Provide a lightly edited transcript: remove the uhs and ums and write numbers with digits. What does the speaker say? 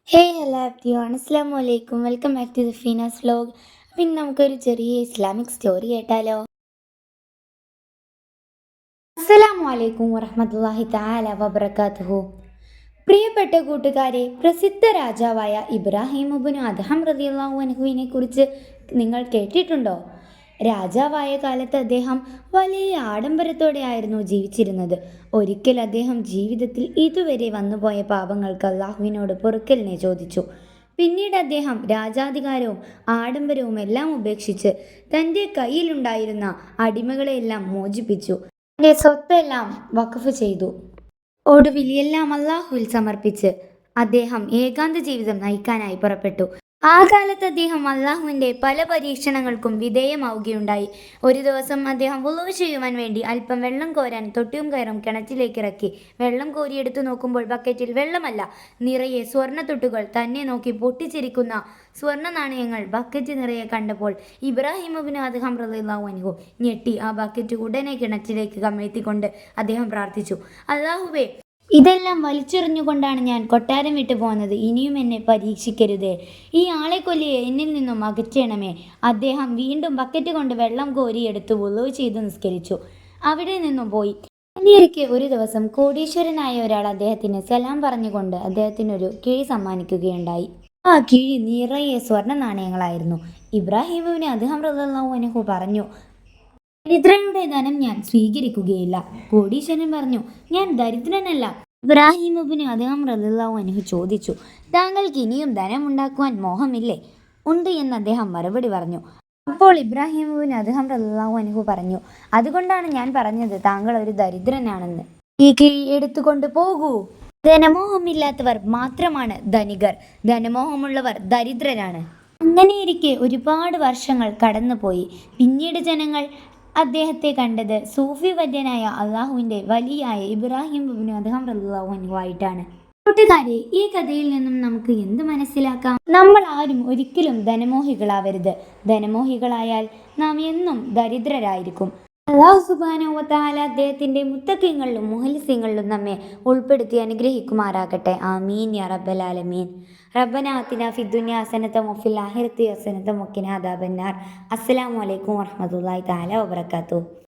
Hello everyone, അസ്സലാമു അലൈക്കും. Welcome back to the Feena's vlog. പിന്നെ നമുക്കൊരു ചെറിയ ഇസ്ലാമിക് സ്റ്റോറി കേട്ടാലോ. അസ്സലാമു അലൈക്കും വറഹ്മത്തുള്ളാഹി തആല വബറകാതുഹു. പ്രിയപ്പെട്ട കൂട്ടുകാരെ, പ്രസിദ്ധ രാജാവായ ഇബ്രാഹിം ഇബ്നു അദ്ഹം റളിയല്ലാഹു അൻഹുവിനെ കുറിച്ച് നിങ്ങൾ കേട്ടിട്ടുണ്ടോ? രാജാവായ കാലത്ത് അദ്ദേഹം വലിയ ആഡംബരത്തോടെയായിരുന്നു ജീവിച്ചിരുന്നത്. ഒരിക്കൽ അദ്ദേഹം ജീവിതത്തിൽ ഇതുവരെ വന്നുപോയ പാപങ്ങൾക്ക് അള്ളാഹുവിനോട് പൊറുക്കലിനെ ചോദിച്ചു. പിന്നീട് അദ്ദേഹം രാജാധികാരവും ആഡംബരവും എല്ലാം ഉപേക്ഷിച്ച് തൻ്റെ കയ്യിലുണ്ടായിരുന്ന അടിമകളെയെല്ലാം മോചിപ്പിച്ചു. തൻ്റെ സ്വത്തെല്ലാം വഖഫ് ചെയ്തു. ഒടുവിൽ എല്ലാം അള്ളാഹുവിൽ സമർപ്പിച്ച് അദ്ദേഹം ഏകാന്ത ജീവിതം നയിക്കാനായി പുറപ്പെട്ടു. ആ കാലത്ത് അദ്ദേഹം അള്ളാഹുവിൻ്റെ പല പരീക്ഷണങ്ങൾക്കും വിധേയമാവുകയുണ്ടായി. ഒരു ദിവസം അദ്ദേഹം വുളൂ ചെയ്യുവാൻ വേണ്ടി അല്പം വെള്ളം കോരാൻ തൊട്ടിയും കയറും കിണറ്റിലേക്ക് ഇറക്കി. വെള്ളം കോരിയെടുത്തു നോക്കുമ്പോൾ ബക്കറ്റിൽ വെള്ളമല്ല, നിറയെ സ്വർണ്ണത്തൊട്ടുകൾ. തന്നെ നോക്കി പൊട്ടിച്ചിരിക്കുന്ന സ്വർണ്ണ നാണയങ്ങൾ ബക്കറ്റ് നിറയെ കണ്ടപ്പോൾ ഇബ്രാഹിം ഇബ്നു അദ്ഹം റളിയല്ലാഹു അൻഹു ഞെട്ടി ആ ബക്കറ്റ് ഉടനെ കിണറ്റിലേക്ക് കമഴ്ത്തിക്കൊണ്ട് അദ്ദേഹം പ്രാർത്ഥിച്ചു, അള്ളാഹുവേ, ഇതെല്ലാം വലിച്ചെറിഞ്ഞുകൊണ്ടാണ് ഞാൻ കൊട്ടാരം വിട്ടു പോകുന്നത്. ഇനിയും എന്നെ പരീക്ഷിക്കരുതേ. ഈ ആളെ കൊല്ലിയെ എന്നിൽ നിന്നും അകറ്റണമേ. അദ്ദേഹം വീണ്ടും ബക്കറ്റ് കൊണ്ട് വെള്ളം കോരിയെടുത്ത് വുളൂ ചെയ്ത് നിസ്കരിച്ചു. അവിടെ നിന്നും പോയി. എന്നിരിക്കെ ഒരു ദിവസം കോടീശ്വരനായ ഒരാൾ അദ്ദേഹത്തിന് സലാം പറഞ്ഞുകൊണ്ട് അദ്ദേഹത്തിനൊരു കിഴി സമ്മാനിക്കുകയുണ്ടായി. ആ കിഴി നിറയെ സ്വർണ്ണ നാണയങ്ങളായിരുന്നു. ഇബ്രാഹിം ഇബ്നു അദ്ഹം റളിയല്ലാഹു അൻഹു പറഞ്ഞു, ദരിദ്രരുടെ ധനം ഞാൻ സ്വീകരിക്കുകയില്ല. കോടീശ്വരൻ പറഞ്ഞു, ഞാൻ ദരിദ്രനല്ല. ഇബ്രാഹിം ഇബ്നു അദ്ഹം റളിയല്ലാഹു അൻഹു ചോദിച്ചു, താങ്കൾക്ക് ഇനിയും ധനം ഉണ്ടാക്കുവാൻ മോഹമില്ലേ? ഉണ്ട് എന്ന് അദ്ദേഹം മറുപടി പറഞ്ഞു. അപ്പോൾ ഇബ്രാഹിം ഇബ്നു അദ്ഹം റളിയല്ലാഹു അൻഹു പറഞ്ഞു, അതുകൊണ്ടാണ് ഞാൻ പറഞ്ഞത് താങ്കൾ ഒരു ദരിദ്രനാണെന്ന്. ഈ കിഴി എടുത്തുകൊണ്ട് പോകൂ. ധനമോഹമില്ലാത്തവർ മാത്രമാണ് ധനികർ, ധനമോഹമുള്ളവർ ദരിദ്രരാണ്. അങ്ങനെയിരിക്കെ ഒരുപാട് വർഷങ്ങൾ കടന്നുപോയി. പിന്നീട് ജനങ്ങൾ അദ്ദേഹത്തെ കണ്ടത് സൂഫി വര്യനായ അള്ളാഹുവിൻ്റെ വലിയായ ഇബ്രാഹിം ഇബ്നു അദ്ഹം റളിയല്ലാഹു അൻഹു ആയിട്ടാണ്. കൂട്ടുകാരെ, ഈ കഥയിൽ നിന്നും നമുക്ക് എന്ത് മനസ്സിലാക്കാം? നമ്മൾ ആരും ഒരിക്കലും ധനമോഹികളാവരുത്. ധനമോഹികളായാൽ നാം എന്നും ദരിദ്രരായിരിക്കും. അല്ലാഹു സുബ്ഹാനഹു വ തആല അദ്ദേഹത്തിൻ്റെ മുത്തഖീങ്ങളിലും മുഖ്ലിസീങ്ങളിലും നമ്മെ ഉൾപ്പെടുത്തി അനുഗ്രഹിക്കുമാറാകട്ടെ. ആമീൻ യാ റബ്ബൽ ആലമീൻ. റബ്ബനാ ആതിനാ ഫിദ്ദുനിയ ഹസനത വഫിൽ ആഖിറതി ഹസനത വഖിനാ അദാബന്നാർ. അസ്സലാമു അലൈക്കും വറഹ്മത്തുള്ളാഹി തആല വബറകാതുഹു.